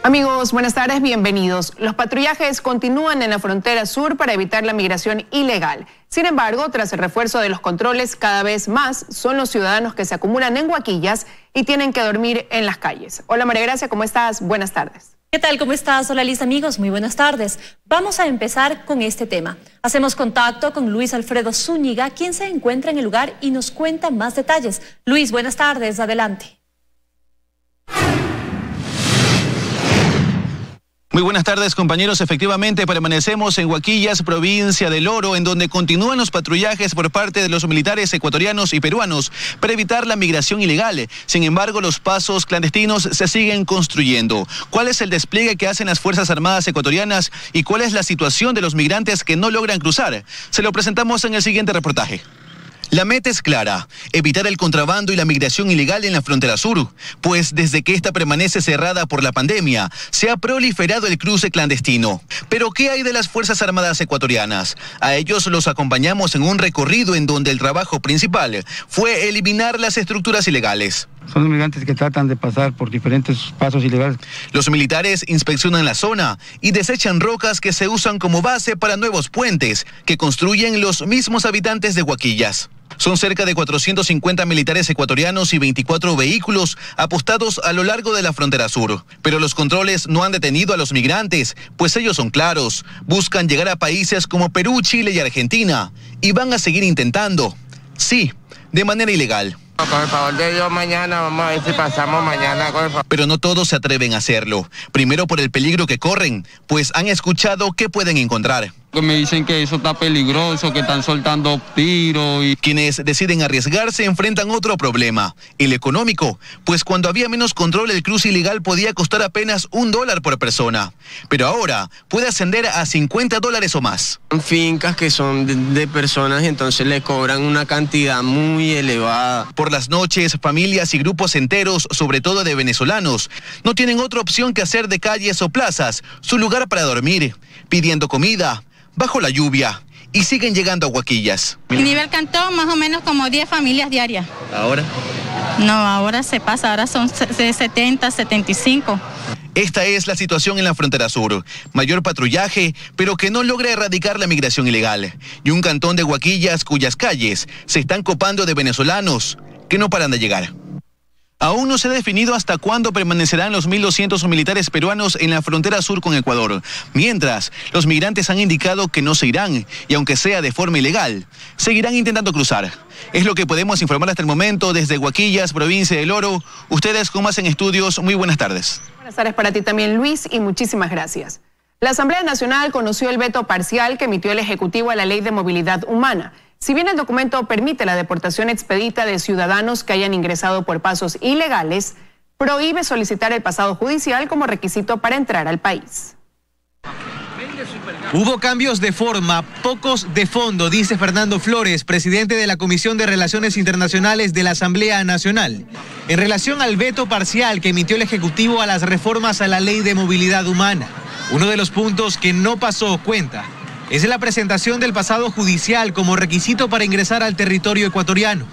Amigos, buenas tardes, bienvenidos. Los patrullajes continúan en la frontera sur para evitar la migración ilegal. Sin embargo, tras el refuerzo de los controles, cada vez más son los ciudadanos que se acumulan en Huaquillas y tienen que dormir en las calles. Hola María Gracia, ¿cómo estás? Buenas tardes. ¿Qué tal? ¿Cómo estás? Hola Liz, amigos, muy buenas tardes. Vamos a empezar con este tema. Hacemos contacto con Luis Alfredo Zúñiga, quien se encuentra en el lugar y nos cuenta más detalles. Luis, buenas tardes, adelante. Muy buenas tardes, compañeros. Efectivamente, permanecemos en Huaquillas, provincia del Oro, en donde continúan los patrullajes por parte de los militares ecuatorianos y peruanos para evitar la migración ilegal. Sin embargo, los pasos clandestinos se siguen construyendo. ¿Cuál es el despliegue que hacen las Fuerzas Armadas ecuatorianas y cuál es la situación de los migrantes que no logran cruzar? Se lo presentamos en el siguiente reportaje. La meta es clara, evitar el contrabando y la migración ilegal en la frontera sur, pues desde que esta permanece cerrada por la pandemia, se ha proliferado el cruce clandestino. Pero ¿qué hay de las Fuerzas Armadas ecuatorianas? A ellos los acompañamos en un recorrido en donde el trabajo principal fue eliminar las estructuras ilegales. Son migrantes que tratan de pasar por diferentes pasos ilegales. Los militares inspeccionan la zona y desechan rocas que se usan como base para nuevos puentes que construyen los mismos habitantes de Huaquillas. Son cerca de 450 militares ecuatorianos y 24 vehículos apostados a lo largo de la frontera sur. Pero los controles no han detenido a los migrantes, pues ellos son claros. Buscan llegar a países como Perú, Chile y Argentina. Y van a seguir intentando. Sí, de manera ilegal. Con el favor de Dios, mañana vamos a ver si pasamos mañana con el favor. Pero no todos se atreven a hacerlo. Primero por el peligro que corren, pues han escuchado qué pueden encontrar. Me dicen que eso está peligroso, que están soltando tiros. Quienes deciden arriesgarse enfrentan otro problema, el económico, pues cuando había menos control el cruce ilegal podía costar apenas $1 por persona, pero ahora puede ascender a $50 o más. Fincas que son de personas y entonces le cobran una cantidad muy elevada. Por las noches, familias y grupos enteros, sobre todo de venezolanos, no tienen otra opción que hacer de calles o plazas su lugar para dormir, pidiendo comida bajo la lluvia, y siguen llegando a Huaquillas. Nivel Cantón, más o menos como 10 familias diarias. ¿Ahora? No, ahora se pasa, ahora son 70, 75. Esta es la situación en la frontera sur. Mayor patrullaje, pero que no logra erradicar la migración ilegal. Y un cantón de Huaquillas cuyas calles se están copando de venezolanos que no paran de llegar. Aún no se ha definido hasta cuándo permanecerán los 1.200 militares peruanos en la frontera sur con Ecuador. Mientras, los migrantes han indicado que no se irán y aunque sea de forma ilegal, seguirán intentando cruzar. Es lo que podemos informar hasta el momento desde Huaquillas, provincia del Oro. Ustedes con más en estudios, muy buenas tardes. Buenas tardes para ti también, Luis, y muchísimas gracias. La Asamblea Nacional conoció el veto parcial que emitió el Ejecutivo a la Ley de Movilidad Humana. Si bien el documento permite la deportación expedita de ciudadanos que hayan ingresado por pasos ilegales, prohíbe solicitar el pasado judicial como requisito para entrar al país. Hubo cambios de forma, pocos de fondo, dice Fernando Flores, presidente de la Comisión de Relaciones Internacionales de la Asamblea Nacional, en relación al veto parcial que emitió el Ejecutivo a las reformas a la Ley de Movilidad Humana. Uno de los puntos que no pasó cuenta es la presentación del pasado judicial como requisito para ingresar al territorio ecuatoriano.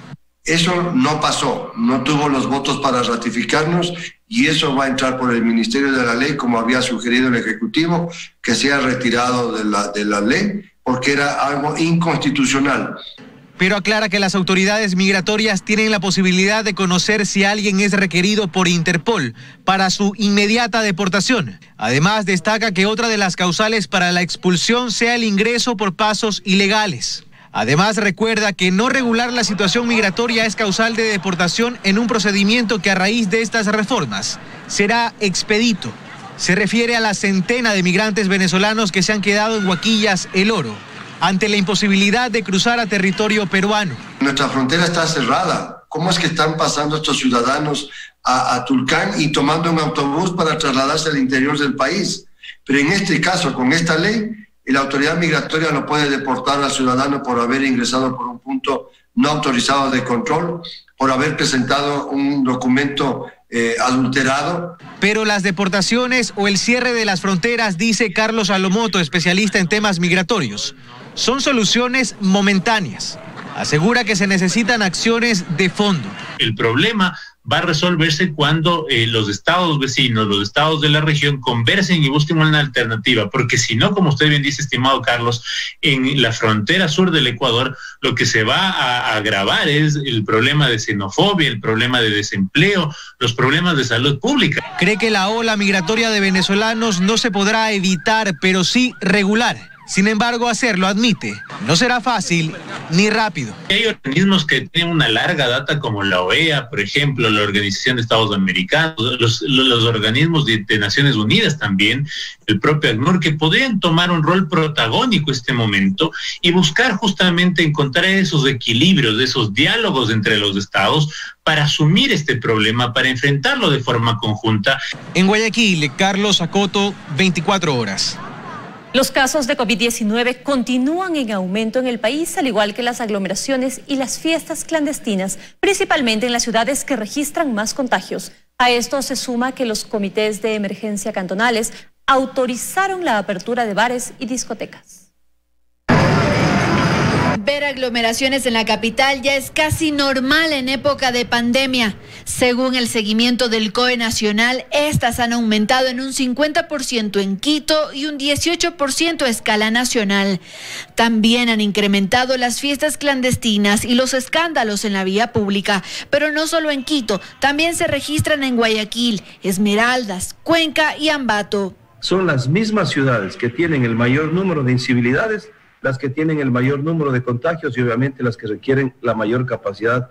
Eso no pasó, no tuvo los votos para ratificarnos y eso va a entrar por el Ministerio de la Ley, como había sugerido el Ejecutivo, que sea retirado de la ley, porque era algo inconstitucional. Pero aclara que las autoridades migratorias tienen la posibilidad de conocer si alguien es requerido por Interpol para su inmediata deportación. Además, destaca que otra de las causales para la expulsión sea el ingreso por pasos ilegales. Además, recuerda que no regular la situación migratoria es causal de deportación en un procedimiento que a raíz de estas reformas será expedito. Se refiere a la centena de migrantes venezolanos que se han quedado en Huaquillas, El Oro, ante la imposibilidad de cruzar a territorio peruano. Nuestra frontera está cerrada. ¿Cómo es que están pasando estos ciudadanos a Tulcán y tomando un autobús para trasladarse al interior del país? Pero en este caso, con esta ley, la autoridad migratoria no puede deportar al ciudadano por haber ingresado por un punto no autorizado de control, por haber presentado un documento adulterado. Pero las deportaciones o el cierre de las fronteras, dice Carlos Alomoto, especialista en temas migratorios, son soluciones momentáneas. Asegura que se necesitan acciones de fondo. El problema va a resolverse cuando los estados vecinos, los estados de la región conversen y busquen una alternativa, porque si no, como usted bien dice, estimado Carlos, en la frontera sur del Ecuador lo que se va a agravar es el problema de xenofobia, el problema de desempleo, los problemas de salud pública. Cree que la ola migratoria de venezolanos no se podrá evitar, pero sí regular. Sin embargo, hacerlo, admite, no será fácil ni rápido. Hay organismos que tienen una larga data como la OEA, por ejemplo, la Organización de Estados Americanos, los organismos de Naciones Unidas también, el propio ACNUR, que podrían tomar un rol protagónico en este momento y buscar justamente encontrar esos equilibrios, esos diálogos entre los estados para asumir este problema, para enfrentarlo de forma conjunta. En Guayaquil, Carlos Acoto, 24 horas. Los casos de COVID-19 continúan en aumento en el país, al igual que las aglomeraciones y las fiestas clandestinas, principalmente en las ciudades que registran más contagios. A esto se suma que los comités de emergencia cantonales autorizaron la apertura de bares y discotecas. Ver aglomeraciones en la capital ya es casi normal en época de pandemia. Según el seguimiento del COE Nacional, estas han aumentado en un 50% en Quito y un 18% a escala nacional. También han incrementado las fiestas clandestinas y los escándalos en la vía pública. Pero no solo en Quito, también se registran en Guayaquil, Esmeraldas, Cuenca y Ambato. Son las mismas ciudades que tienen el mayor número de incivilidades, las que tienen el mayor número de contagios y obviamente las que requieren la mayor capacidad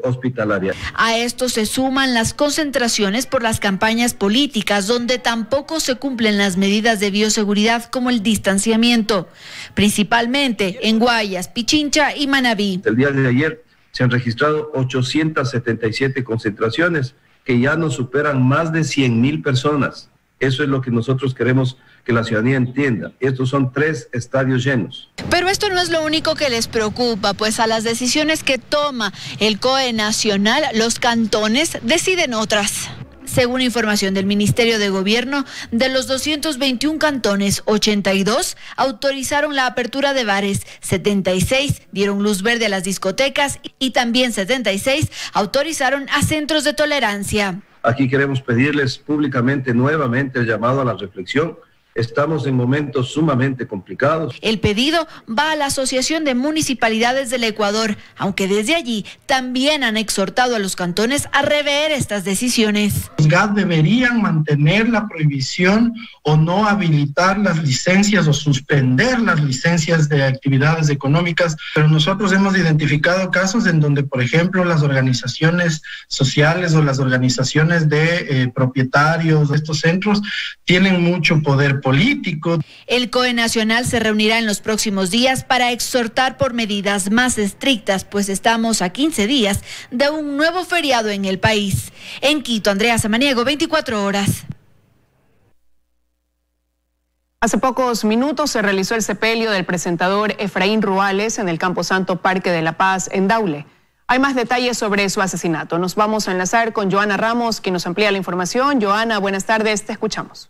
hospitalaria. A esto se suman las concentraciones por las campañas políticas, donde tampoco se cumplen las medidas de bioseguridad como el distanciamiento, principalmente en Guayas, Pichincha y Manabí. El día de ayer se han registrado 877 concentraciones que ya nos superan más de 100,000 personas. Eso es lo que nosotros queremos que la ciudadanía entienda. Estos son 3 estadios llenos. Pero esto no es lo único que les preocupa, pues a las decisiones que toma el COE Nacional, los cantones deciden otras. Según información del Ministerio de Gobierno, de los 221 cantones, 82 autorizaron la apertura de bares, 76 dieron luz verde a las discotecas y también 76 autorizaron a centros de tolerancia. Aquí queremos pedirles públicamente nuevamente el llamado a la reflexión. Estamos en momentos sumamente complicados. El pedido va a la Asociación de Municipalidades del Ecuador, aunque desde allí también han exhortado a los cantones a rever estas decisiones. Los GAT deberían mantener la prohibición o no habilitar las licencias o suspender las licencias de actividades económicas, pero nosotros hemos identificado casos en donde, por ejemplo, las organizaciones sociales o las organizaciones de propietarios de estos centros tienen mucho poder político. El COE Nacional se reunirá en los próximos días para exhortar por medidas más estrictas, pues estamos a 15 días de un nuevo feriado en el país. En Quito, Andrea Samaniego, 24 horas. Hace pocos minutos se realizó el sepelio del presentador Efraín Ruales en el Camposanto Parque de la Paz, en Daule. Hay más detalles sobre su asesinato. Nos vamos a enlazar con Joana Ramos, quien nos amplía la información. Joana, buenas tardes, te escuchamos.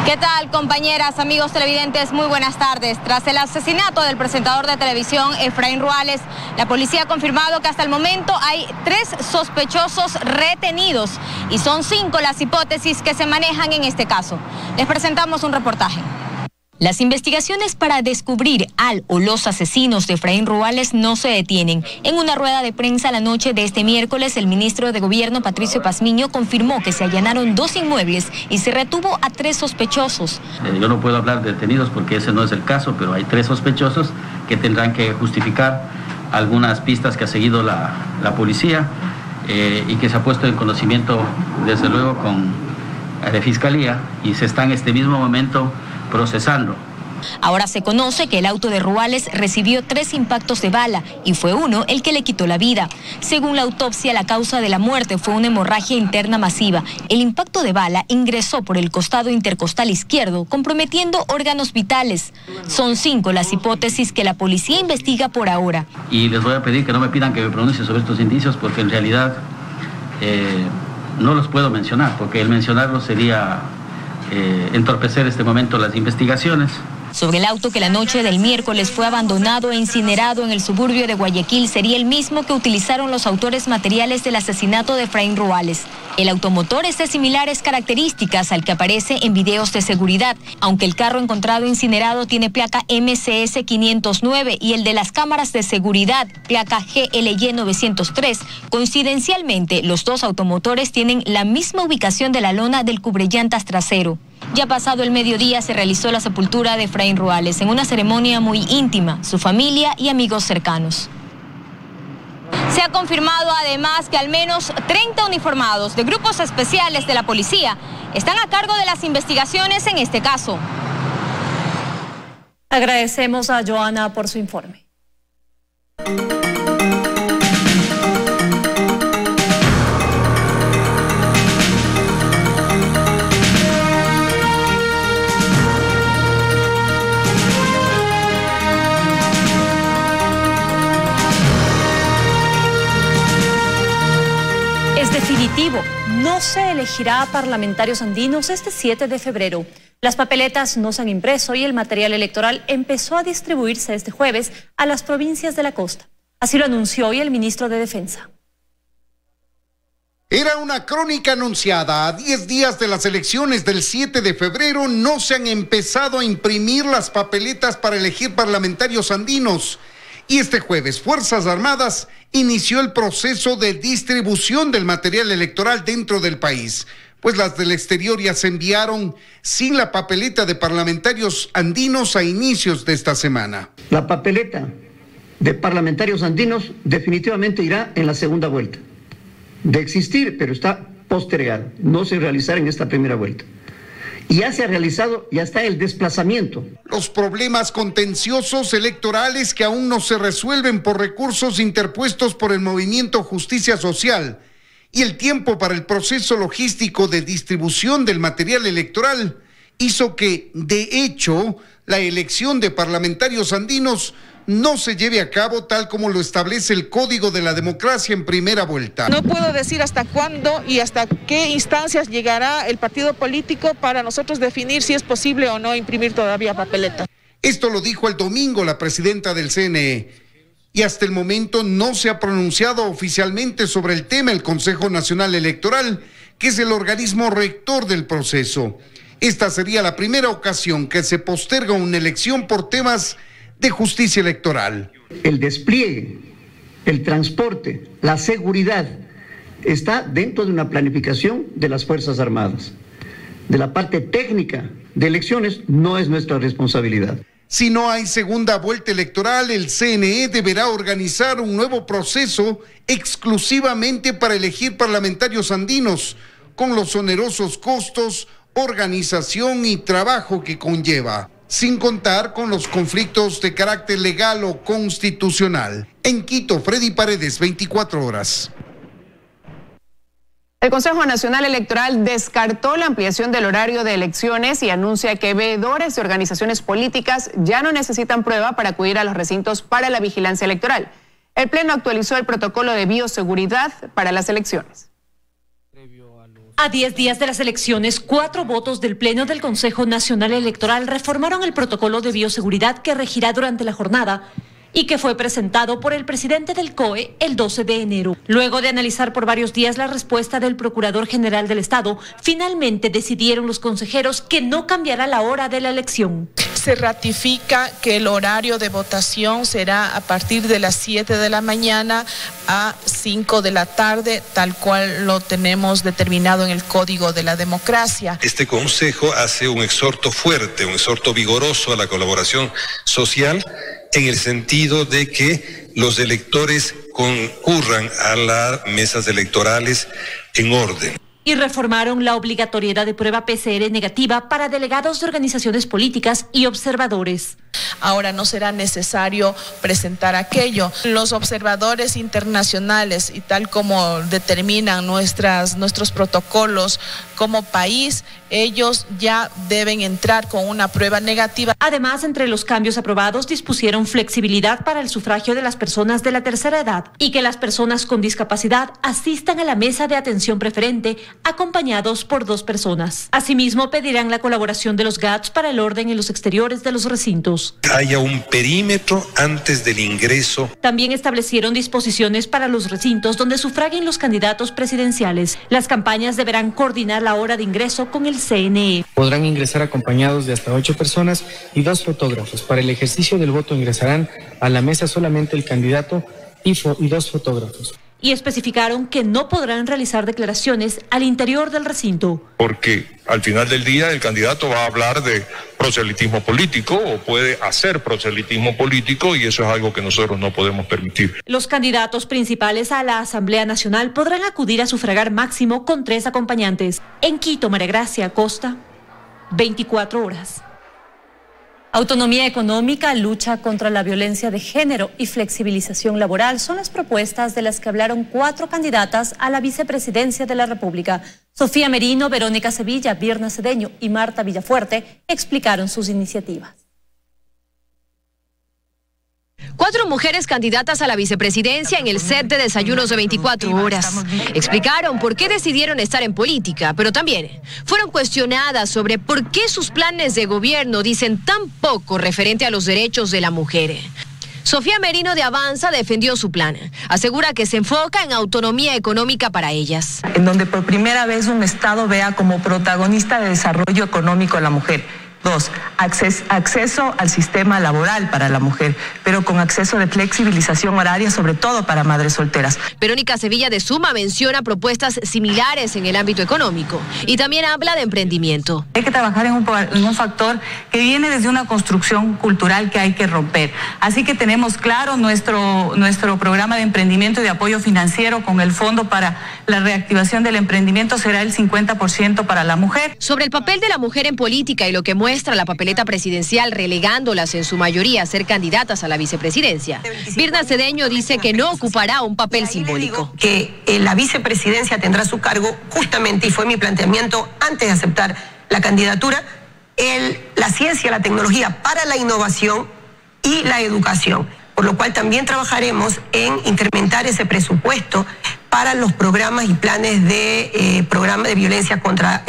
¿Qué tal, compañeras, amigos televidentes? Muy buenas tardes. Tras el asesinato del presentador de televisión Efraín Ruales, la policía ha confirmado que hasta el momento hay 3 sospechosos retenidos y son 5 las hipótesis que se manejan en este caso. Les presentamos un reportaje. Las investigaciones para descubrir al o los asesinos de Efraín Ruales no se detienen. En una rueda de prensa la noche de este miércoles, el ministro de Gobierno, Patricio Pazmiño, confirmó que se allanaron 2 inmuebles y se retuvo a 3 sospechosos. Yo no puedo hablar de detenidos porque ese no es el caso, pero hay 3 sospechosos que tendrán que justificar algunas pistas que ha seguido la policía y que se ha puesto en conocimiento, desde luego, de Fiscalía, y se está en este mismo momento procesando. Ahora se conoce que el auto de Ruales recibió 3 impactos de bala y fue uno el que le quitó la vida. Según la autopsia, la causa de la muerte fue una hemorragia interna masiva. El impacto de bala ingresó por el costado intercostal izquierdo, comprometiendo órganos vitales. Son 5 las hipótesis que la policía investiga por ahora. Y les voy a pedir que no me pidan que me pronuncie sobre estos indicios porque en realidad no los puedo mencionar, porque el mencionarlos sería entorpecer este momento las investigaciones. sobre el auto que la noche del miércoles fue abandonado e incinerado en el suburbio de Guayaquil sería el mismo que utilizaron los autores materiales del asesinato de Efraín Ruales. El automotor es de similares características al que aparece en videos de seguridad, aunque el carro encontrado incinerado tiene placa MCS 509 y el de las cámaras de seguridad, placa GLY 903. Coincidencialmente, los dos automotores tienen la misma ubicación de la lona del cubrellantas trasero. Ya pasado el mediodía se realizó la sepultura de Efraín Ruales en una ceremonia muy íntima, su familia y amigos cercanos. Se ha confirmado además que al menos 30 uniformados de grupos especiales de la policía están a cargo de las investigaciones en este caso. Agradecemos a Joana por su informe. Es definitivo, no se elegirá a parlamentarios andinos este 7 de febrero. Las papeletas no se han impreso y el material electoral empezó a distribuirse este jueves a las provincias de la costa. Así lo anunció hoy el ministro de Defensa. Era una crónica anunciada. A 10 días de las elecciones del 7 de febrero no se han empezado a imprimir las papeletas para elegir parlamentarios andinos. Y este jueves, Fuerzas Armadas inició el proceso de distribución del material electoral dentro del país, pues las del exterior ya se enviaron sin la papeleta de parlamentarios andinos a inicios de esta semana. La papeleta de parlamentarios andinos definitivamente irá en la segunda vuelta. De existir, pero está postergada, no se realizará en esta primera vuelta. Y ya se ha realizado, ya está el desplazamiento. Los problemas contenciosos electorales que aún no se resuelven por recursos interpuestos por el movimiento Justicia Social y el tiempo para el proceso logístico de distribución del material electoral hizo que, de hecho, la elección de parlamentarios andinos no se lleve a cabo tal como lo establece el Código de la Democracia en primera vuelta. No puedo decir hasta cuándo y hasta qué instancias llegará el partido político para nosotros definir si es posible o no imprimir todavía papeleta. Esto lo dijo el domingo la presidenta del CNE. Y hasta el momento no se ha pronunciado oficialmente sobre el tema el Consejo Nacional Electoral, que es el organismo rector del proceso. Esta sería la primera ocasión que se posterga una elección por temas de justicia electoral. El despliegue, el transporte, la seguridad está dentro de una planificación de las Fuerzas Armadas. De la parte técnica de elecciones no es nuestra responsabilidad. Si no hay segunda vuelta electoral, el CNE deberá organizar un nuevo proceso exclusivamente para elegir parlamentarios andinos, con los onerosos costos, organización y trabajo que conlleva, sin contar con los conflictos de carácter legal o constitucional. En Quito, Freddy Paredes, 24 horas. El Consejo Nacional Electoral descartó la ampliación del horario de elecciones y anuncia que veedores de organizaciones políticas ya no necesitan prueba para acudir a los recintos para la vigilancia electoral. El Pleno actualizó el protocolo de bioseguridad para las elecciones. A 10 días de las elecciones, 4 votos del Pleno del Consejo Nacional Electoral reformaron el protocolo de bioseguridad que regirá durante la jornada y que fue presentado por el presidente del COE el 12 de enero. Luego de analizar por varios días la respuesta del Procurador General del Estado, finalmente decidieron los consejeros que no cambiará la hora de la elección. Se ratifica que el horario de votación será a partir de las 7 de la mañana a 5 de la tarde, tal cual lo tenemos determinado en el Código de la Democracia. Este Consejo hace un exhorto fuerte, un exhorto vigoroso a la colaboración social, en el sentido de que los electores concurran a las mesas electorales en orden. Y reformaron la obligatoriedad de prueba PCR negativa para delegados de organizaciones políticas y observadores. Ahora no será necesario presentar aquello. Los observadores internacionales, y tal como determinan nuestros protocolos como país, ellos ya deben entrar con una prueba negativa. Además, entre los cambios aprobados dispusieron flexibilidad para el sufragio de las personas de la tercera edad y que las personas con discapacidad asistan a la mesa de atención preferente acompañados por 2 personas. Asimismo, pedirán la colaboración de los GATS para el orden en los exteriores de los recintos. Haya un perímetro antes del ingreso. También establecieron disposiciones para los recintos donde sufraguen los candidatos presidenciales. Las campañas deberán coordinar la hora de ingreso con el CNE. Podrán ingresar acompañados de hasta 8 personas y 2 fotógrafos. Para el ejercicio del voto ingresarán a la mesa solamente el candidato y 2 fotógrafos. Y especificaron que no podrán realizar declaraciones al interior del recinto. Porque al final del día el candidato va a hablar de proselitismo político o puede hacer proselitismo político y eso es algo que nosotros no podemos permitir. Los candidatos principales a la Asamblea Nacional podrán acudir a sufragar máximo con 3 acompañantes. En Quito, María Gracia Acosta, 24 horas. Autonomía económica, lucha contra la violencia de género y flexibilización laboral son las propuestas de las que hablaron 4 candidatas a la vicepresidencia de la República. Sofía Merino, Verónica Sevilla, Birna Cedeño y Marta Villafuerte explicaron sus iniciativas. 4 mujeres candidatas a la vicepresidencia en el set de desayunos de 24 horas. Explicaron por qué decidieron estar en política, pero también fueron cuestionadas sobre por qué sus planes de gobierno dicen tan poco referente a los derechos de la mujer. Sofía Merino de Avanza defendió su plan. Asegura que se enfoca en autonomía económica para ellas. En donde por primera vez un Estado vea como protagonista de desarrollo económico a la mujer. 2, acceso al sistema laboral para la mujer, pero con acceso de flexibilización horaria, sobre todo para madres solteras. Verónica Sevilla de Suma menciona propuestas similares en el ámbito económico y también habla de emprendimiento. Hay que trabajar en un factor que viene desde una construcción cultural que hay que romper. Así que tenemos claro nuestro programa de emprendimiento y de apoyo financiero con el Fondo para la Reactivación del Emprendimiento será el 50% para la mujer. Sobre el papel de la mujer en política y lo que muestra la papeleta presidencial relegándolas en su mayoría a ser candidatas a la vicepresidencia, Birna Cedeño dice que no ocupará un papel simbólico. Que la vicepresidencia tendrá a su cargo justamente, y fue mi planteamiento antes de aceptar la candidatura, la ciencia, la tecnología para la innovación y la educación. Por lo cual también trabajaremos en incrementar ese presupuesto para los programas y planes de programa de violencia contra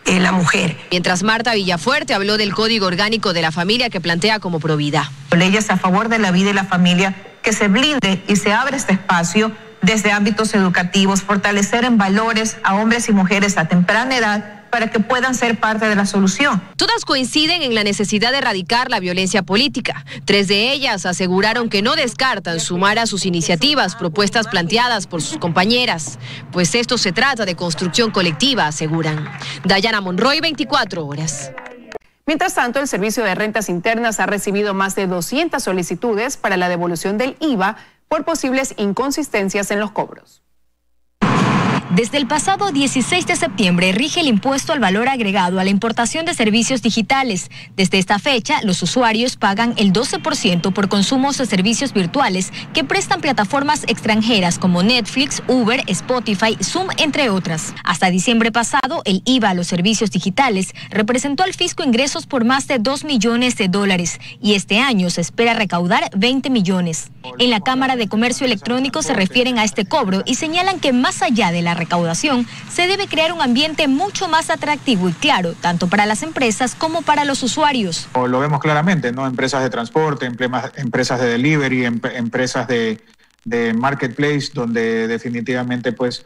la mujer. Mientras Marta Villafuerte habló del Código Orgánico de la Familia que plantea como provida. Leyes a favor de la vida y la familia, que se blinde y se abra este espacio desde ámbitos educativos, fortalecer en valores a hombres y mujeres a temprana edad para que puedan ser parte de la solución. Todas coinciden en la necesidad de erradicar la violencia política. 3 de ellas aseguraron que no descartan sumar a sus iniciativas propuestas planteadas por sus compañeras, pues esto se trata de construcción colectiva, aseguran. Dayana Monroy, 24 horas. Mientras tanto, el Servicio de Rentas Internas ha recibido más de 200 solicitudes para la devolución del IVA por posibles inconsistencias en los cobros. Desde el pasado 16 de septiembre rige el impuesto al valor agregado a la importación de servicios digitales. Desde esta fecha, los usuarios pagan el 12% por consumos de servicios virtuales que prestan plataformas extranjeras como Netflix, Uber, Spotify, Zoom, entre otras. Hasta diciembre pasado, el IVA a los servicios digitales representó al fisco ingresos por más de $2 millones y este año se espera recaudar 20 millones. En la Cámara de Comercio Electrónico se refieren a este cobro y señalan que más allá de la recaudación, se debe crear un ambiente mucho más atractivo y claro, tanto para las empresas como para los usuarios. Lo vemos claramente, ¿no? Empresas de transporte, empresas de delivery, empresas de marketplace, donde definitivamente pues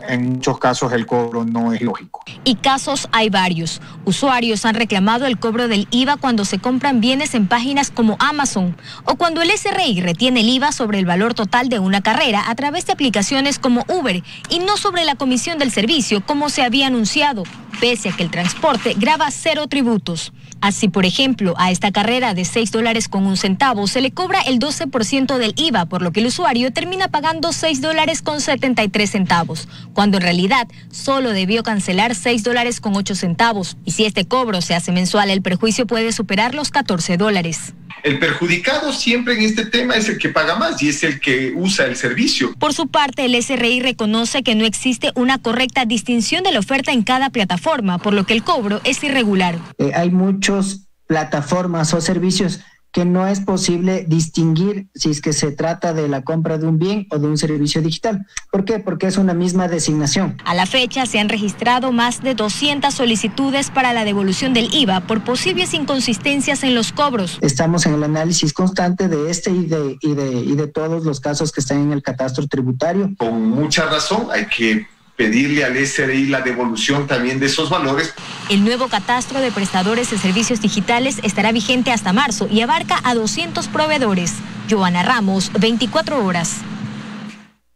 en muchos casos el cobro no es lógico. Y casos hay varios. Usuarios han reclamado el cobro del IVA cuando se compran bienes en páginas como Amazon o cuando el SRI retiene el IVA sobre el valor total de una carrera a través de aplicaciones como Uber y no sobre la comisión del servicio como se había anunciado, pese a que el transporte graba 0 tributos. Así, por ejemplo, a esta carrera de $6.01 se le cobra el 12% del IVA, por lo que el usuario termina pagando $6.73, cuando en realidad solo debió cancelar $6.08. Y si este cobro se hace mensual, el perjuicio puede superar los $14. El perjudicado siempre en este tema es el que paga más y es el que usa el servicio. Por su parte, el SRI reconoce que no existe una correcta distinción de la oferta en cada plataforma, por lo que el cobro es irregular. Hay muchas plataformas o servicios que no es posible distinguir si es que se trata de la compra de un bien o de un servicio digital. ¿Por qué? Porque es una misma designación. A la fecha se han registrado más de 200 solicitudes para la devolución del IVA por posibles inconsistencias en los cobros. Estamos en el análisis constante de este y de todos los casos que están en el catastro tributario. Con mucha razón hay que pedirle al SRI la devolución también de esos valores. El nuevo catastro de prestadores de servicios digitales estará vigente hasta marzo y abarca a 200 proveedores. Joana Ramos, 24 horas.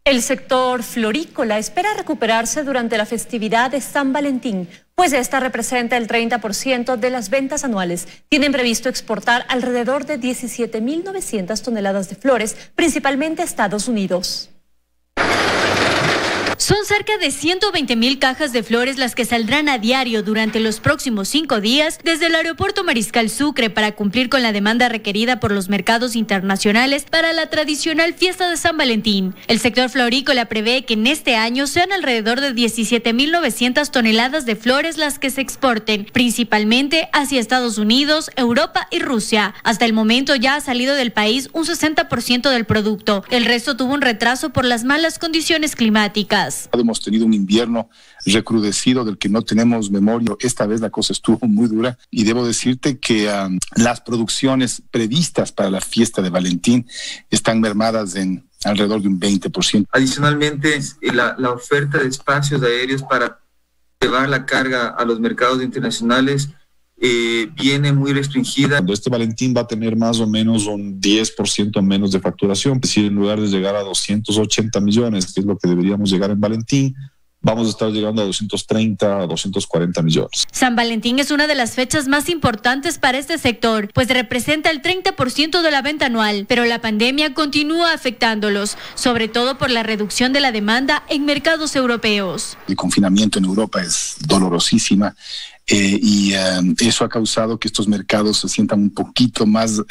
El sector florícola espera recuperarse durante la festividad de San Valentín, pues esta representa el 30% de las ventas anuales. Tienen previsto exportar alrededor de 17.900 toneladas de flores, principalmente a Estados Unidos. Son cerca de 120.000 cajas de flores las que saldrán a diario durante los próximos 5 días desde el aeropuerto Mariscal Sucre para cumplir con la demanda requerida por los mercados internacionales para la tradicional fiesta de San Valentín. El sector florícola prevé que en este año sean alrededor de 17.900 toneladas de flores las que se exporten, principalmente hacia Estados Unidos, Europa y Rusia. Hasta el momento ya ha salido del país un 60% del producto. El resto tuvo un retraso por las malas condiciones climáticas. Hemos tenido un invierno recrudecido del que no tenemos memoria. Esta vez la cosa estuvo muy dura y debo decirte que las producciones previstas para la fiesta de Valentín están mermadas en alrededor de un 20%. Adicionalmente, la oferta de espacios aéreos para llevar la carga a los mercados internacionales viene muy restringida. Este Valentín va a tener más o menos un 10% menos de facturación, es decir, en lugar de llegar a 280 millones, que es lo que deberíamos llegar en Valentín, vamos a estar llegando a 230 a 240 millones. San Valentín es una de las fechas más importantes para este sector, pues representa el 30% de la venta anual, pero la pandemia continúa afectándolos, sobre todo por la reducción de la demanda en mercados europeos. El confinamiento en Europa es dolorosísima. Y eso ha causado que estos mercados se sientan un poquito más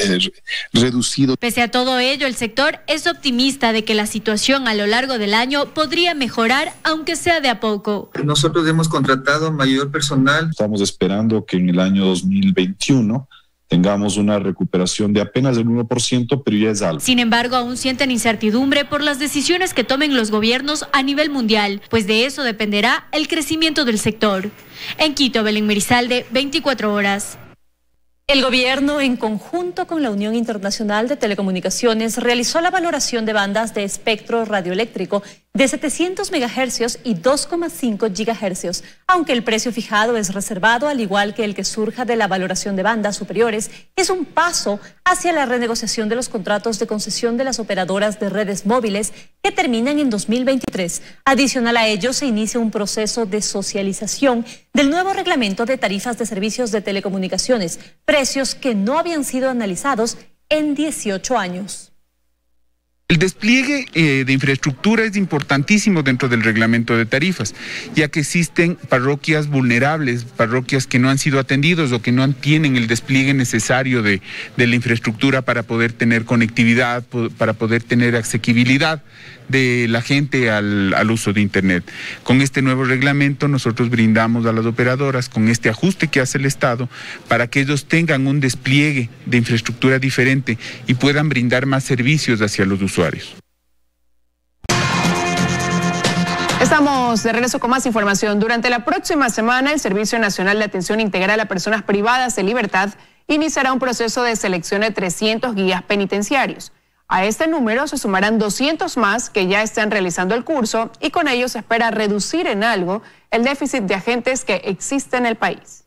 reducidos. Pese a todo ello, el sector es optimista de que la situación a lo largo del año podría mejorar, aunque sea de a poco. Nosotros hemos contratado mayor personal. Estamos esperando que en el año 2021 tengamos una recuperación de apenas el 1%, pero ya es algo. Sin embargo, aún sienten incertidumbre por las decisiones que tomen los gobiernos a nivel mundial, pues de eso dependerá el crecimiento del sector. En Quito, Belén Merizalde, 24 horas. El gobierno, en conjunto con la Unión Internacional de Telecomunicaciones, realizó la valoración de bandas de espectro radioeléctrico de 700 MHz y 2,5 GHz, aunque el precio fijado es reservado, al igual que el que surja de la valoración de bandas superiores, es un paso hacia la renegociación de los contratos de concesión de las operadoras de redes móviles que terminan en 2023. Adicional a ello, se inicia un proceso de socialización del nuevo reglamento de tarifas de servicios de telecomunicaciones, precios que no habían sido analizados en 18 años. El despliegue de infraestructura es importantísimo dentro del reglamento de tarifas, ya que existen parroquias vulnerables, parroquias que no han sido atendidos o que no tienen el despliegue necesario de la infraestructura para poder tener conectividad, para poder tener asequibilidad de la gente al uso de Internet. Con este nuevo reglamento nosotros brindamos a las operadoras, con este ajuste que hace el Estado, para que ellos tengan un despliegue de infraestructura diferente y puedan brindar más servicios hacia los usuarios. Estamos de regreso con más información. Durante la próxima semana, el Servicio Nacional de Atención Integral a Personas Privadas de Libertad iniciará un proceso de selección de 300 guías penitenciarios. A este número se sumarán 200 más que ya están realizando el curso y con ello se espera reducir en algo el déficit de agentes que existe en el país.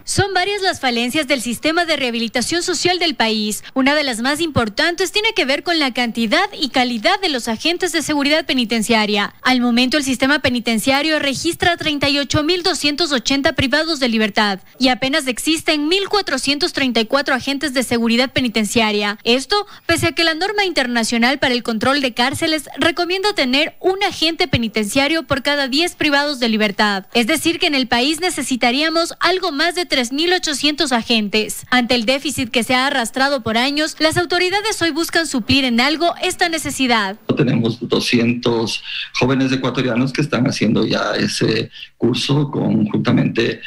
Son varias las falencias del sistema de rehabilitación social del país. Una de las más importantes tiene que ver con la cantidad y calidad de los agentes de seguridad penitenciaria. Al momento, el sistema penitenciario registra 38.280 privados de libertad y apenas existen 1.434 agentes de seguridad penitenciaria. Esto, pese a que la norma internacional para el control de cárceles recomienda tener un agente penitenciario por cada 10 privados de libertad. Es decir, que en el país necesitaríamos algo más de 3.800 agentes. Ante el déficit que se ha arrastrado por años, las autoridades hoy buscan suplir en algo esta necesidad. Tenemos 200 jóvenes ecuatorianos que están haciendo ya ese curso conjuntamente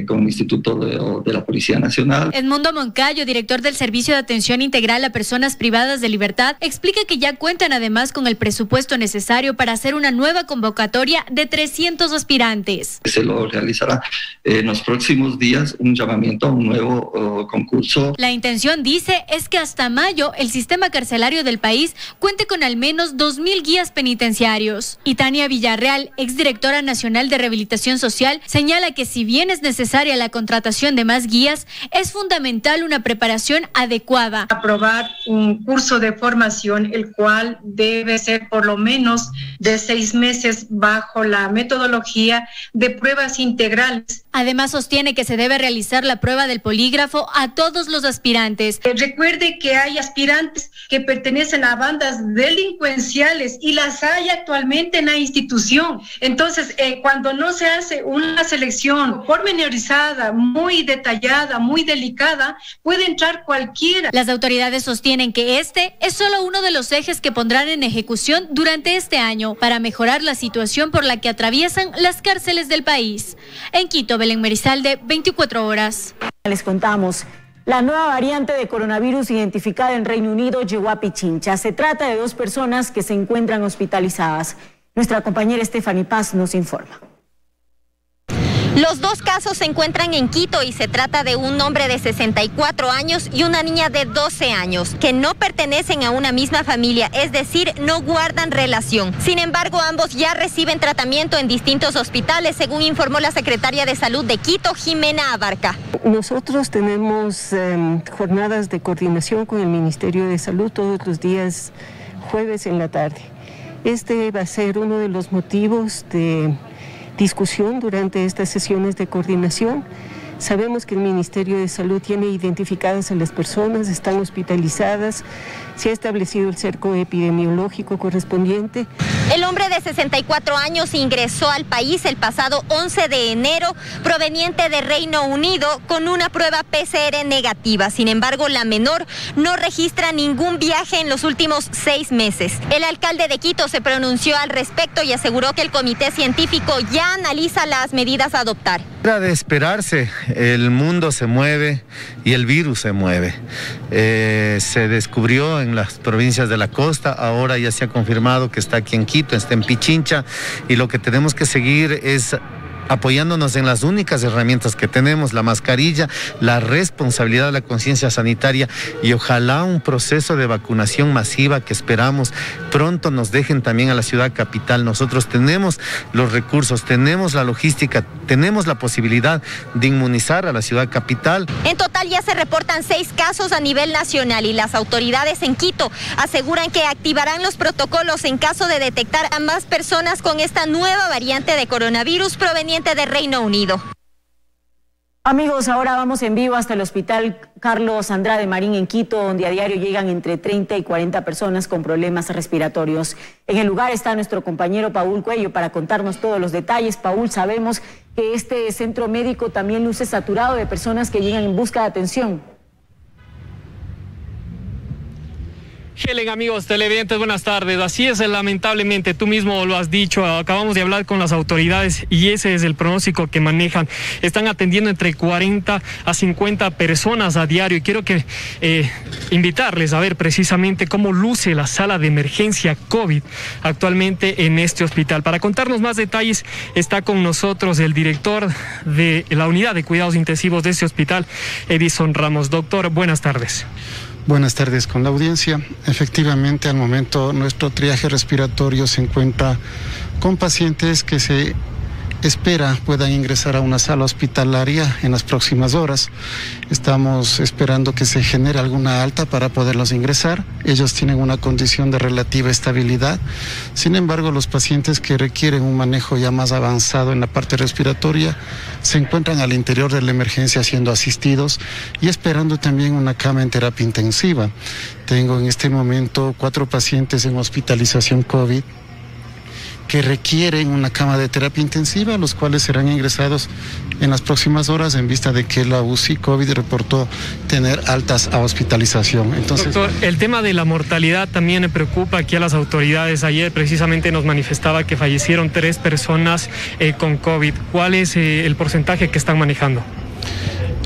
con el Instituto de la Policía Nacional. Edmundo Moncayo, director del Servicio de Atención Integral a Personas Privadas de Libertad, explica que ya cuentan además con el presupuesto necesario para hacer una nueva convocatoria de 300 aspirantes. Se lo realizará en los próximos días un llamamiento a un nuevo concurso. La intención, dice, es que hasta mayo el sistema carcelario del país cuente con al menos 2.000 guías penitenciarios. Y Tania Villarreal, exdirectora nacional de Rehabilitación Social, señala que si bien es necesaria la contratación de más guías, es fundamental una preparación adecuada. Aprobar un curso de formación, el cual debe ser por lo menos de 6 meses bajo la metodología de pruebas integrales. Además, sostiene que se debe realizar la prueba del polígrafo a todos los aspirantes. Recuerde que hay aspirantes que pertenecen a bandas delincuenciales y las hay actualmente en la institución. Entonces, cuando no se hace una selección pormenorizada, muy detallada, muy delicada, puede entrar cualquiera. Las autoridades sostienen que este es solo uno de los ejes que pondrán en ejecución durante este año para mejorar la situación por la que atraviesan las cárceles del país. En Quito, Belén Merizalde, 24 horas. Les contamos. La nueva variante de coronavirus identificada en Reino Unido llegó a Pichincha. Se trata de 2 personas que se encuentran hospitalizadas. Nuestra compañera Stephanie Paz nos informa. Los 2 casos se encuentran en Quito y se trata de un hombre de 64 años y una niña de 12 años, que no pertenecen a una misma familia, es decir, no guardan relación. Sin embargo, ambos ya reciben tratamiento en distintos hospitales, según informó la secretaria de Salud de Quito, Jimena Abarca. Nosotros tenemos jornadas de coordinación con el Ministerio de Salud todos los días jueves en la tarde. Este va a ser uno de los motivos de discusión durante estas sesiones de coordinación. Sabemos que el Ministerio de Salud tiene identificadas a las personas, están hospitalizadas, se ha establecido el cerco epidemiológico correspondiente. El hombre de 64 años ingresó al país el pasado 11 de enero, proveniente de Reino Unido, con una prueba PCR negativa. Sin embargo, la menor no registra ningún viaje en los últimos 6 meses. El alcalde de Quito se pronunció al respecto y aseguró que el comité científico ya analiza las medidas a adoptar. Era de esperarse, el mundo se mueve y el virus se mueve. Se descubrió en las provincias de la costa, ahora ya se ha confirmado que está aquí en Quito, está en Pichincha, y lo que tenemos que seguir es apoyándonos en las únicas herramientas que tenemos, la mascarilla, la responsabilidad de la conciencia sanitaria y ojalá un proceso de vacunación masiva que esperamos pronto nos dejen también a la ciudad capital. Nosotros tenemos los recursos, tenemos la logística, tenemos la posibilidad de inmunizar a la ciudad capital. En total ya se reportan 6 casos a nivel nacional y las autoridades en Quito aseguran que activarán los protocolos en caso de detectar a más personas con esta nueva variante de coronavirus proveniente de Reino Unido. Amigos, ahora vamos en vivo hasta el Hospital Carlos Andrade Marín en Quito, donde a diario llegan entre 30 y 40 personas con problemas respiratorios. En el lugar está nuestro compañero Paul Cuello para contarnos todos los detalles. Paul, sabemos que este centro médico también luce saturado de personas que llegan en busca de atención. Helen, amigos televidentes, buenas tardes. Así es, lamentablemente, tú mismo lo has dicho, acabamos de hablar con las autoridades y ese es el pronóstico que manejan. Están atendiendo entre 40 a 50 personas a diario y quiero que invitarles a ver precisamente cómo luce la sala de emergencia COVID actualmente en este hospital. Para contarnos más detalles está con nosotros el director de la unidad de cuidados intensivos de este hospital, Edison Ramos. Doctor, buenas tardes. Buenas tardes con la audiencia. Efectivamente, al momento nuestro triaje respiratorio se encuentra con pacientes que se espera puedan ingresar a una sala hospitalaria en las próximas horas. Estamos esperando que se genere alguna alta para poderlos ingresar. Ellos tienen una condición de relativa estabilidad. Sin embargo, los pacientes que requieren un manejo ya más avanzado en la parte respiratoria se encuentran al interior de la emergencia siendo asistidos y esperando también una cama en terapia intensiva. Tengo en este momento 4 pacientes en hospitalización COVID que requieren una cama de terapia intensiva, los cuales serán ingresados en las próximas horas en vista de que la UCI COVID reportó tener altas a hospitalización. Entonces, doctor, el tema de la mortalidad también me preocupa aquí a las autoridades. Ayer precisamente nos manifestaba que fallecieron 3 personas con COVID. ¿Cuál es el porcentaje que están manejando?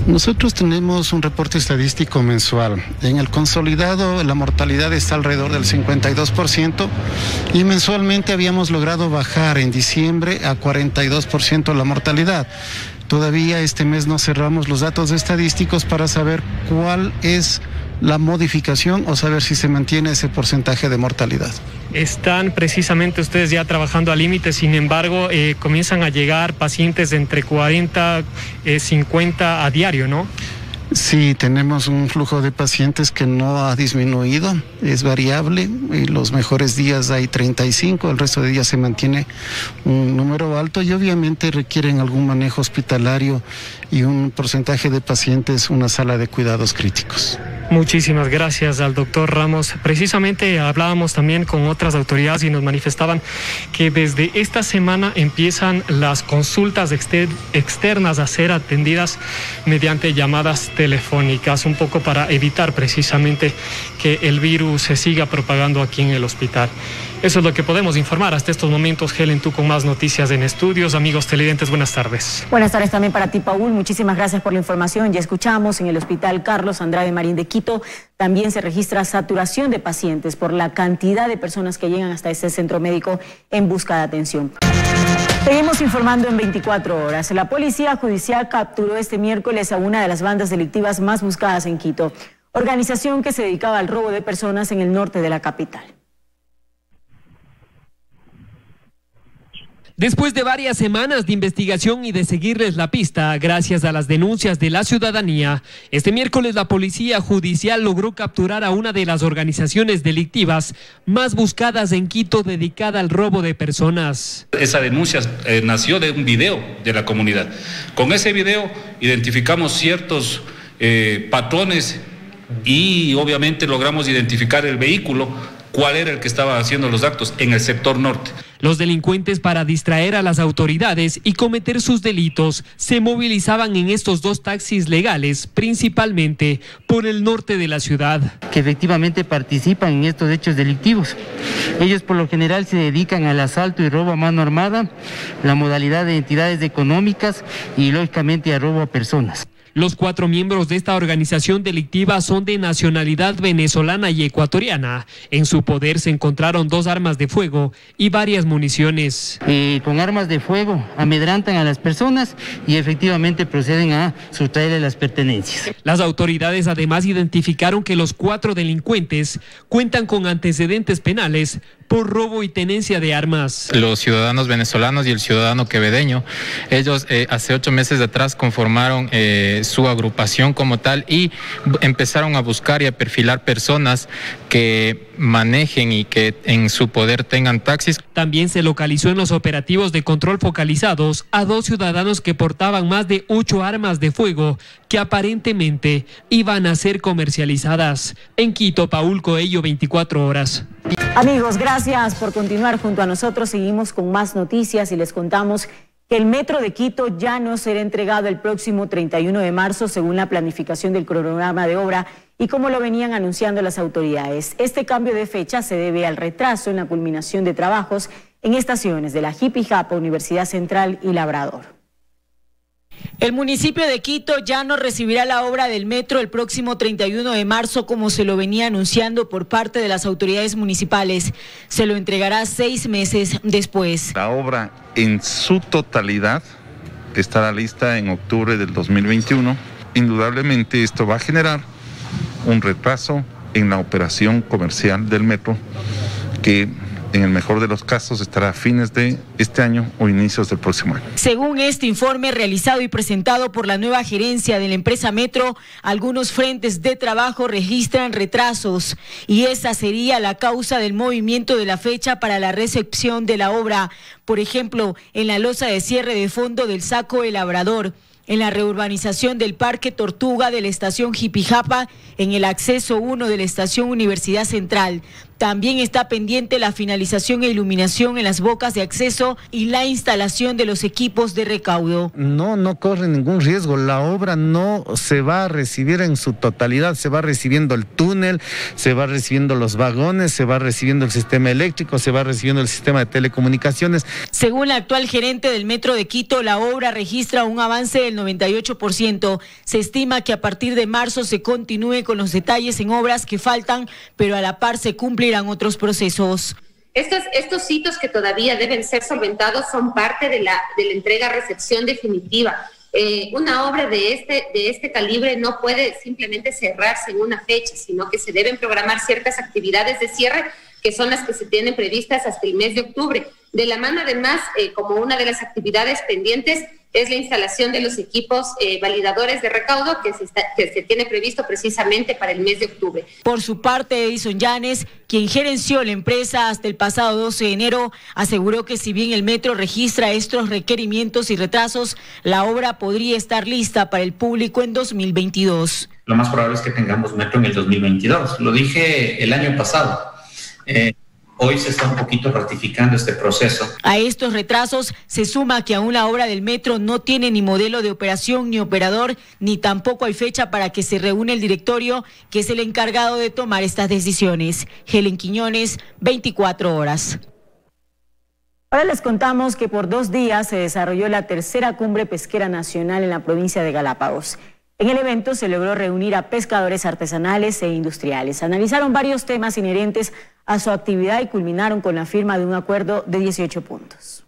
Nosotros tenemos un reporte estadístico mensual. En el consolidado la mortalidad está alrededor del 52% y mensualmente habíamos logrado bajar en diciembre a 42% la mortalidad. Todavía este mes no cerramos los datos estadísticos para saber cuál es la modificación o saber si se mantiene ese porcentaje de mortalidad. Están precisamente ustedes ya trabajando al límite, sin embargo, comienzan a llegar pacientes de entre 40, 50 a diario, ¿no? Sí, tenemos un flujo de pacientes que no ha disminuido, es variable. En los mejores días hay 35, el resto de días se mantiene un número alto y obviamente requieren algún manejo hospitalario y un porcentaje de pacientes una sala de cuidados críticos. Muchísimas gracias al doctor Ramos. Precisamente hablábamos también con otras autoridades y nos manifestaban que desde esta semana empiezan las consultas externas a ser atendidas mediante llamadas telefónicas, un poco para evitar precisamente que el virus se siga propagando aquí en el hospital. Eso es lo que podemos informar hasta estos momentos. Helen, tú con más noticias en estudios. Amigos televidentes, buenas tardes. Buenas tardes también para ti, Paul. Muchísimas gracias por la información. Ya escuchamos en el Hospital Carlos Andrade Marín de Quito también se registra saturación de pacientes por la cantidad de personas que llegan hasta este centro médico en busca de atención. Seguimos informando en 24 horas. La Policía Judicial capturó este miércoles a una de las bandas delictivas más buscadas en Quito, organización que se dedicaba al robo de personas en el norte de la capital. Después de varias semanas de investigación y de seguirles la pista, gracias a las denuncias de la ciudadanía, este miércoles la Policía Judicial logró capturar a una de las organizaciones delictivas más buscadas en Quito dedicada al robo de personas. Esa denuncia nació de un video de la comunidad. Con ese video identificamos ciertos patrones y obviamente logramos identificar el vehículo, cuál era el que estaba haciendo los actos en el sector norte. Los delincuentes, para distraer a las autoridades y cometer sus delitos, se movilizaban en estos 2 taxis legales, principalmente por el norte de la ciudad. Que efectivamente participan en estos hechos delictivos. Ellos por lo general se dedican al asalto y robo a mano armada, la modalidad de entidades económicas y lógicamente a robo a personas. Los 4 miembros de esta organización delictiva son de nacionalidad venezolana y ecuatoriana. En su poder se encontraron 2 armas de fuego y varias municiones. Con armas de fuego amedrantan a las personas y efectivamente proceden a sustraerle las pertenencias. Las autoridades además identificaron que los 4 delincuentes cuentan con antecedentes penales por robo y tenencia de armas. Los ciudadanos venezolanos y el ciudadano quevedeño, ellos hace 8 meses atrás conformaron su agrupación como tal y empezaron a buscar y a perfilar personas que manejen y que en su poder tengan taxis. También se localizó en los operativos de control focalizados a 2 ciudadanos que portaban más de 8 armas de fuego que aparentemente iban a ser comercializadas. En Quito, Paul Coello, 24 horas. Amigos, gracias por continuar junto a nosotros. Seguimos con más noticias y les contamos que el metro de Quito ya no será entregado el próximo 31 de marzo según la planificación del cronograma de obra y como lo venían anunciando las autoridades. Este cambio de fecha se debe al retraso en la culminación de trabajos en estaciones de la Jipijapa, Universidad Central y Labrador. El municipio de Quito ya no recibirá la obra del metro el próximo 31 de marzo como se lo venía anunciando por parte de las autoridades municipales. Se lo entregará 6 meses después. La obra en su totalidad estará lista en octubre del 2021. Indudablemente esto va a generar un retraso en la operación comercial del metro que en el mejor de los casos estará a fines de este año o inicios del próximo año. Según este informe realizado y presentado por la nueva gerencia de la empresa Metro, algunos frentes de trabajo registran retrasos y esa sería la causa del movimiento de la fecha para la recepción de la obra. Por ejemplo, en la losa de cierre de fondo del Saco El Labrador, en la reurbanización del Parque Tortuga de la estación Jipijapa, en el acceso 1 de la estación Universidad Central. También está pendiente la finalización e iluminación en las bocas de acceso y la instalación de los equipos de recaudo. No corre ningún riesgo. La obra no se va a recibir en su totalidad. Se va recibiendo el túnel, se va recibiendo los vagones, se va recibiendo el sistema eléctrico, se va recibiendo el sistema de telecomunicaciones. Según la actual gerente del Metro de Quito, la obra registra un avance del 98%. Se estima que a partir de marzo se continúe con los detalles en obras que faltan, pero a la par se cumplirán otros procesos. Estos hitos que todavía deben ser solventados son parte de la entrega-recepción definitiva. Una obra de este calibre no puede simplemente cerrarse en una fecha, sino que se deben programar ciertas actividades de cierre que son las que se tienen previstas hasta el mes de octubre. De la mano, además, como una de las actividades pendientes, es la instalación de los equipos validadores de recaudo que se tiene previsto precisamente para el mes de octubre. Por su parte, Edison Llanes, quien gerenció la empresa hasta el pasado 12 de enero, aseguró que si bien el Metro registra estos requerimientos y retrasos, la obra podría estar lista para el público en 2022. Lo más probable es que tengamos Metro en el 2022. Lo dije el año pasado. Hoy se está un poquito ratificando este proceso. A estos retrasos se suma que aún la obra del Metro no tiene ni modelo de operación ni operador, ni tampoco hay fecha para que se reúne el directorio, que es el encargado de tomar estas decisiones. Helen Quiñones, 24 horas. Ahora les contamos que por 2 días se desarrolló la tercera cumbre pesquera nacional en la provincia de Galápagos. En el evento se logró reunir a pescadores artesanales e industriales. Analizaron varios temas inherentes a su actividad y culminaron con la firma de un acuerdo de 18 puntos.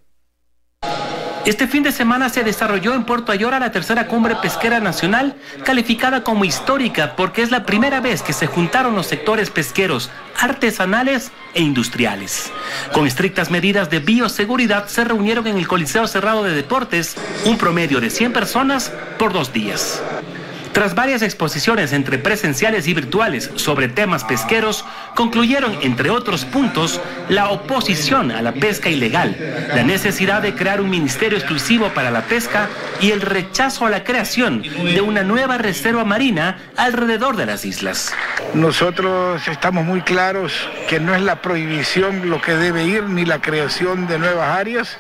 Este fin de semana se desarrolló en Puerto Ayora la tercera cumbre pesquera nacional, calificada como histórica porque es la primera vez que se juntaron los sectores pesqueros, artesanales e industriales. Con estrictas medidas de bioseguridad se reunieron en el Coliseo Cerrado de Deportes un promedio de 100 personas por 2 días. Tras varias exposiciones entre presenciales y virtuales sobre temas pesqueros, concluyeron, entre otros puntos, la oposición a la pesca ilegal, la necesidad de crear un ministerio exclusivo para la pesca y el rechazo a la creación de una nueva reserva marina alrededor de las islas. Nosotros estamos muy claros que no es la prohibición lo que debe ir, ni la creación de nuevas áreas,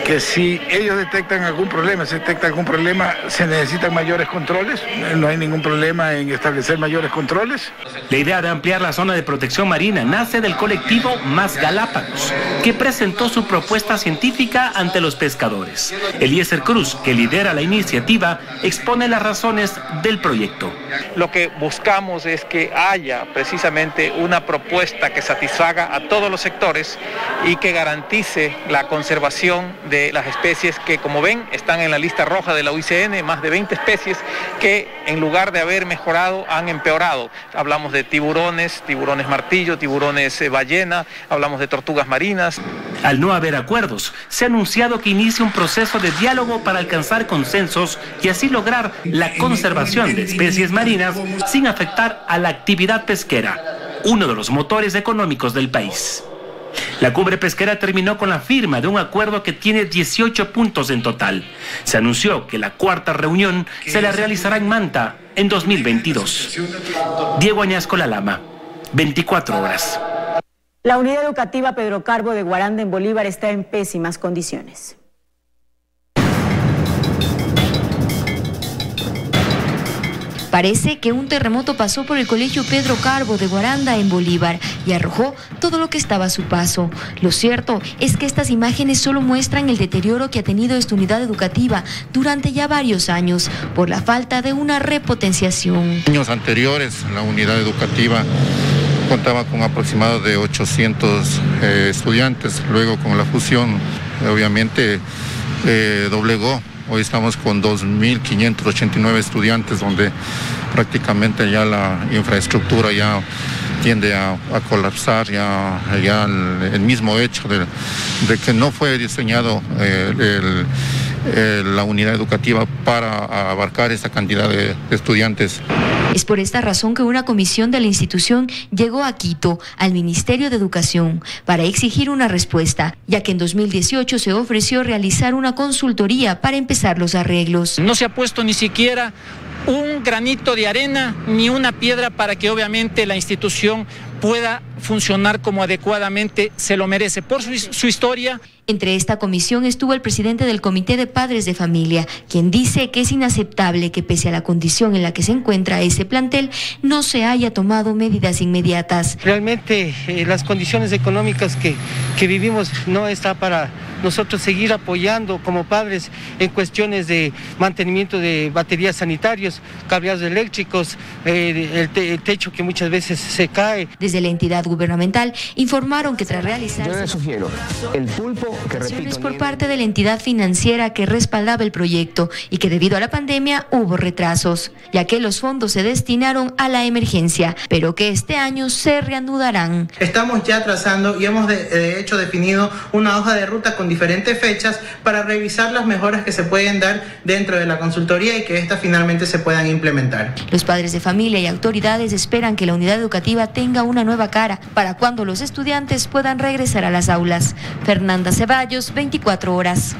que si ellos detectan algún problema, se necesitan mayores controles. No hay ningún problema en establecer mayores controles. La idea de ampliar la zona de protección marina nace del colectivo Más Galápagos, que presentó su propuesta científica ante los pescadores. Eliezer Cruz, que lidera la iniciativa, expone las razones del proyecto. Lo que buscamos es que haya precisamente una propuesta que satisfaga a todos los sectores y que garantice la conservación de las especies que, como ven, están en la lista roja de la UICN, más de 20 especies que en lugar de haber mejorado han empeorado. Hablamos de tiburones martillo, tiburones ballena, hablamos de tortugas marinas. Al no haber acuerdos, se ha anunciado que inicia un proceso de diálogo para alcanzar consensos y así lograr la conservación de especies marinas sin afectar a la actividad pesquera, uno de los motores económicos del país. La cumbre pesquera terminó con la firma de un acuerdo que tiene 18 puntos en total. Se anunció que la cuarta reunión se la realizará en Manta en 2022. Diego Añasco Lalama, 24 horas. La unidad educativa Pedro Carbo de Guaranda en Bolívar está en pésimas condiciones. Parece que un terremoto pasó por el colegio Pedro Carbo de Guaranda en Bolívar y arrojó todo lo que estaba a su paso. Lo cierto es que estas imágenes solo muestran el deterioro que ha tenido esta unidad educativa durante ya varios años por la falta de una repotenciación. Años anteriores, la unidad educativa contaba con aproximadamente de 800 estudiantes. Luego, con la fusión, obviamente doblegó. Hoy estamos con 2.589 estudiantes, donde prácticamente ya la infraestructura ya tiende a colapsar ya el mismo hecho de que no fue diseñado la unidad educativa para abarcar esa cantidad de estudiantes. Es por esta razón que una comisión de la institución llegó a Quito, al Ministerio de Educación, para exigir una respuesta, ya que en 2018 se ofreció realizar una consultoría para empezar los arreglos. No se ha puesto ni siquiera un granito de arena ni una piedra para que obviamente la institución pueda funcionar como adecuadamente se lo merece por su historia. Entre esta comisión estuvo el presidente del Comité de Padres de Familia, quien dice que es inaceptable que pese a la condición en la que se encuentra ese plantel, no se haya tomado medidas inmediatas. Realmente las condiciones económicas que vivimos no está para nosotros seguir apoyando como padres en cuestiones de mantenimiento de baterías sanitarios, cableados eléctricos, el techo que muchas veces se cae. Desde la entidad gubernamental informaron que tras realizarse... Yo les sugiero el pulpo, que repito... por parte de la entidad financiera que respaldaba el proyecto y que debido a la pandemia hubo retrasos, ya que los fondos se destinaron a la emergencia, pero que este año se reanudarán. Estamos ya trazando y hemos de hecho definido una hoja de ruta con diferentes fechas para revisar las mejoras que se pueden dar dentro de la consultoría y que estas finalmente se puedan implementar. Los padres de familia y autoridades esperan que la unidad educativa tenga una nueva cara para cuando los estudiantes puedan regresar a las aulas. Fernanda Ceballos, 24 horas.